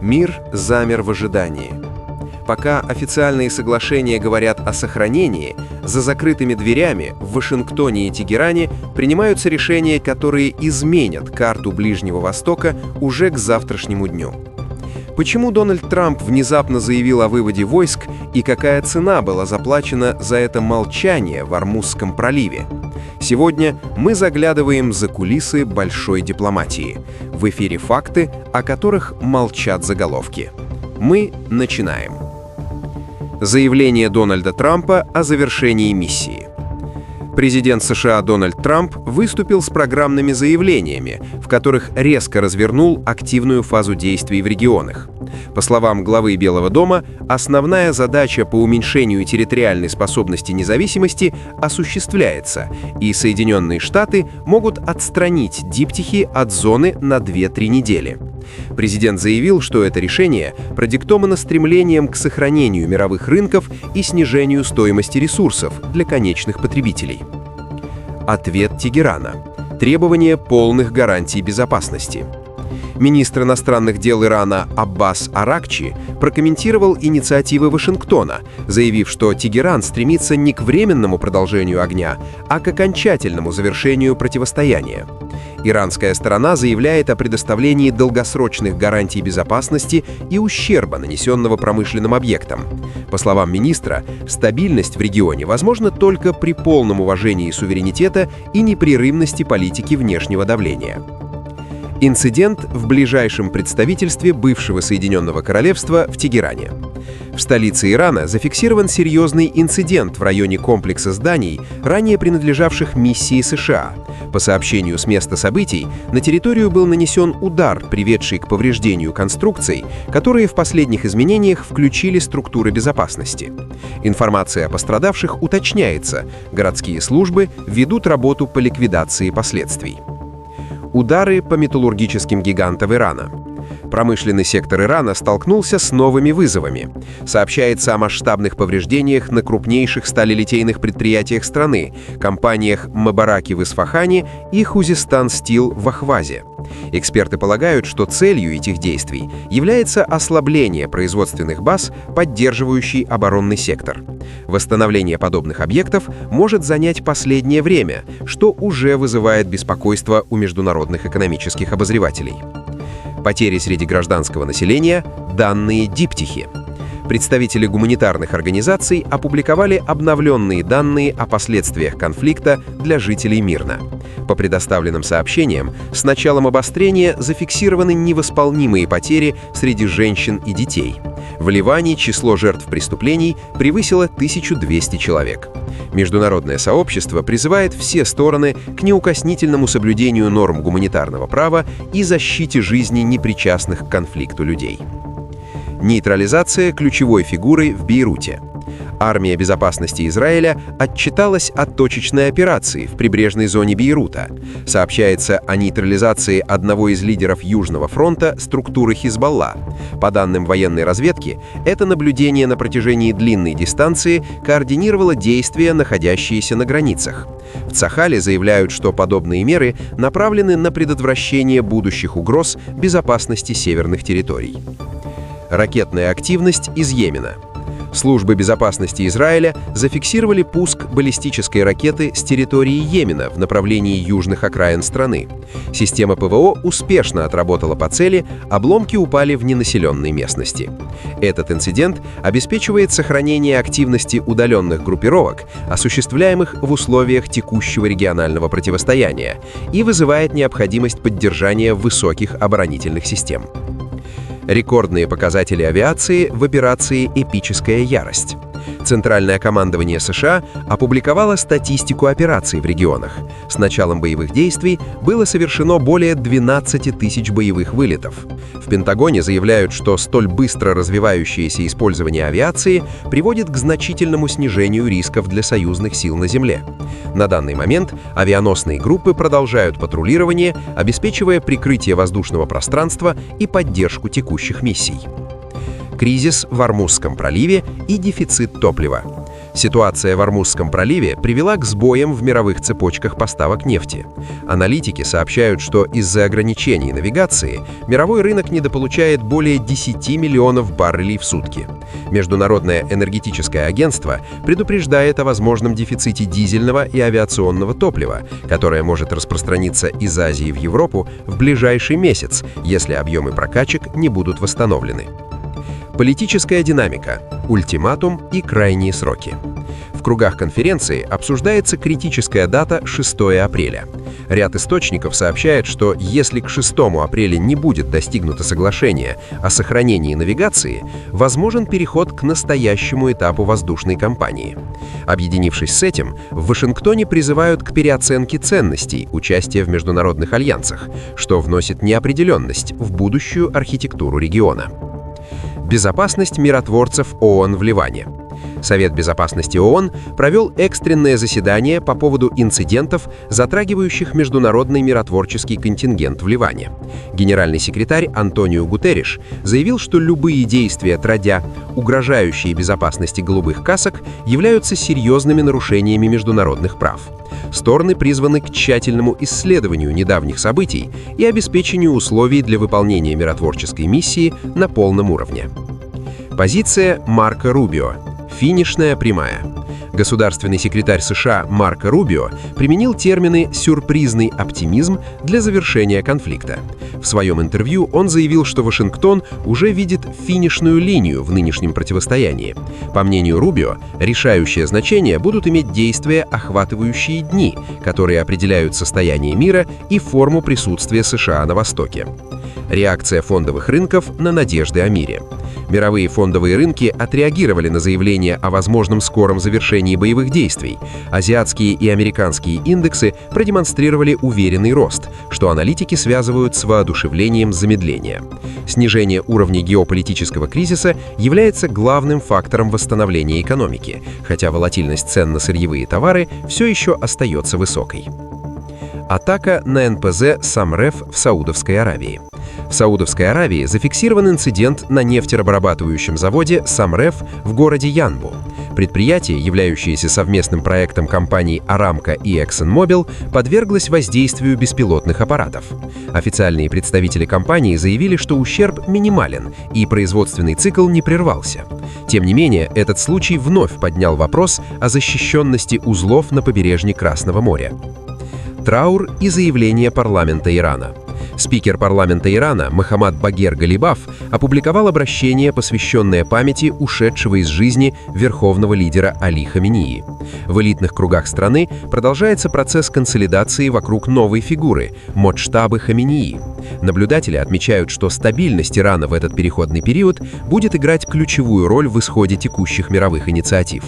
Мир замер в ожидании. Пока официальные соглашения говорят о сохранении, за закрытыми дверями в Вашингтоне и Тегеране принимаются решения, которые изменят карту Ближнего Востока уже к завтрашнему дню. Почему Дональд Трамп внезапно заявил о выводе войск и какая цена была заплачена за это молчание в Ормузском проливе? Сегодня мы заглядываем за кулисы большой дипломатии. В эфире факты, о которых молчат заголовки. Мы начинаем. Заявление Дональда Трампа о завершении миссии. Президент США Дональд Трамп выступил с программными заявлениями, в которых резко развернул активную фазу действий в регионах. По словам главы Белого дома, основная задача по уменьшению территориальной способности независимости осуществляется, и Соединенные Штаты могут отстранить диптихи от зоны на 2-3 недели. Президент заявил, что это решение продиктовано стремлением к сохранению мировых рынков и снижению стоимости ресурсов для конечных потребителей. Ответ Тегерана. Требование полных гарантий безопасности. Министр иностранных дел Ирана Аббас Аракчи прокомментировал инициативы Вашингтона, заявив, что Тегеран стремится не к временному продолжению огня, а к окончательному завершению противостояния. Иранская сторона заявляет о предоставлении долгосрочных гарантий безопасности и ущерба, нанесенного промышленным объектам. По словам министра, стабильность в регионе возможна только при полном уважении суверенитета и непрерывности политики внешнего давления. Инцидент в ближайшем представительстве бывшего Соединенного Королевства в Тегеране. В столице Ирана зафиксирован серьезный инцидент в районе комплекса зданий, ранее принадлежавших миссии США. По сообщению с места событий, на территорию был нанесен удар, приведший к повреждению конструкций, которые в последних изменениях включили структуры безопасности. Информация о пострадавших уточняется. Городские службы ведут работу по ликвидации последствий. Удары по металлургическим гигантам Ирана. Промышленный сектор Ирана столкнулся с новыми вызовами. Сообщается о масштабных повреждениях на крупнейших сталелитейных предприятиях страны, компаниях Мабараки в Исфахане и Хузистан Стил в Ахвазе. Эксперты полагают, что целью этих действий является ослабление производственных баз, поддерживающий оборонный сектор. Восстановление подобных объектов может занять последнее время, что уже вызывает беспокойство у международных экономических обозревателей. Потери среди гражданского населения, данные диптихи. Представители гуманитарных организаций опубликовали обновленные данные о последствиях конфликта для жителей Мирна. По предоставленным сообщениям, с началом обострения зафиксированы невосполнимые потери среди женщин и детей. В Ливане число жертв преступлений превысило 1200 человек. Международное сообщество призывает все стороны к неукоснительному соблюдению норм гуманитарного права и защите жизни непричастных к конфликту людей. Нейтрализация ключевой фигуры в Бейруте. Армия безопасности Израиля отчиталась о точечной операции в прибрежной зоне Бейрута. Сообщается о нейтрализации одного из лидеров Южного фронта структуры Хизбалла. По данным военной разведки, это наблюдение на протяжении длинной дистанции координировало действия, находящиеся на границах. В Цахале заявляют, что подобные меры направлены на предотвращение будущих угроз безопасности северных территорий. Ракетная активность из Йемена. Службы безопасности Израиля зафиксировали пуск баллистической ракеты с территории Йемена в направлении южных окраин страны. Система ПВО успешно отработала по цели, обломки упали в ненаселенной местности. Этот инцидент обеспечивает сохранение активности удаленных группировок, осуществляемых в условиях текущего регионального противостояния, и вызывает необходимость поддержания высоких оборонительных систем. Рекордные показатели авиации в операции «Эпическая ярость». Центральное командование США опубликовало статистику операций в регионах. С началом боевых действий было совершено более 12 тысяч боевых вылетов. В Пентагоне заявляют, что столь быстро развивающееся использование авиации приводит к значительному снижению рисков для союзных сил на земле. На данный момент авианосные группы продолжают патрулирование, обеспечивая прикрытие воздушного пространства и поддержку текущих миссий. Кризис в Ормузском проливе и дефицит топлива. Ситуация в Ормузском проливе привела к сбоям в мировых цепочках поставок нефти. Аналитики сообщают, что из-за ограничений навигации мировой рынок недополучает более 10 миллионов баррелей в сутки. Международное энергетическое агентство предупреждает о возможном дефиците дизельного и авиационного топлива, которое может распространиться из Азии в Европу в ближайший месяц, если объемы прокачек не будут восстановлены. Политическая динамика, ультиматум и крайние сроки. В кругах конференции обсуждается критическая дата 6 апреля. Ряд источников сообщает, что если к 6 апреля не будет достигнуто соглашение о сохранении навигации, возможен переход к настоящему этапу воздушной кампании. Объединившись с этим, в Вашингтоне призывают к переоценке ценностей участия в международных альянсах, что вносит неопределенность в будущую архитектуру региона. Безопасность миротворцев ООН в Ливане. Совет безопасности ООН провел экстренное заседание по поводу инцидентов, затрагивающих международный миротворческий контингент в Ливане. Генеральный секретарь Антонио Гутерриш заявил, что любые действия трудя, угрожающие безопасности голубых касок, являются серьезными нарушениями международных прав. Стороны призваны к тщательному исследованию недавних событий и обеспечению условий для выполнения миротворческой миссии на полном уровне. Позиция Марко Рубио. Финишная прямая. Государственный секретарь США Марко Рубио применил термины «сюрпризный оптимизм» для завершения конфликта. В своем интервью он заявил, что Вашингтон уже видит финишную линию в нынешнем противостоянии. По мнению Рубио, решающее значение будут иметь действия, охватывающие дни, которые определяют состояние мира и форму присутствия США на Востоке. Реакция фондовых рынков на надежды о мире. Мировые фондовые рынки отреагировали на заявление о возможном скором завершении боевых действий. Азиатские и американские индексы продемонстрировали уверенный рост, что аналитики связывают с воодушевлением замедления. Снижение уровня геополитического кризиса является главным фактором восстановления экономики, хотя волатильность цен на сырьевые товары все еще остается высокой. Атака на НПЗ «Самреф» в Саудовской Аравии. В Саудовской Аравии зафиксирован инцидент на нефтерабатывающем заводе «Самреф» в городе Янбу. Предприятие, являющееся совместным проектом компаний «Арамко» и «ExxonMobil», подверглось воздействию беспилотных аппаратов. Официальные представители компании заявили, что ущерб минимален и производственный цикл не прервался. Тем не менее, этот случай вновь поднял вопрос о защищенности узлов на побережье Красного моря. Траур и заявление парламента Ирана. Спикер парламента Ирана Мохаммад Багер Галибаф опубликовал обращение, посвященное памяти ушедшего из жизни верховного лидера Али Хаменеи. В элитных кругах страны продолжается процесс консолидации вокруг новой фигуры – Моджтабы Хаменеи. Наблюдатели отмечают, что стабильность Ирана в этот переходный период будет играть ключевую роль в исходе текущих мировых инициатив.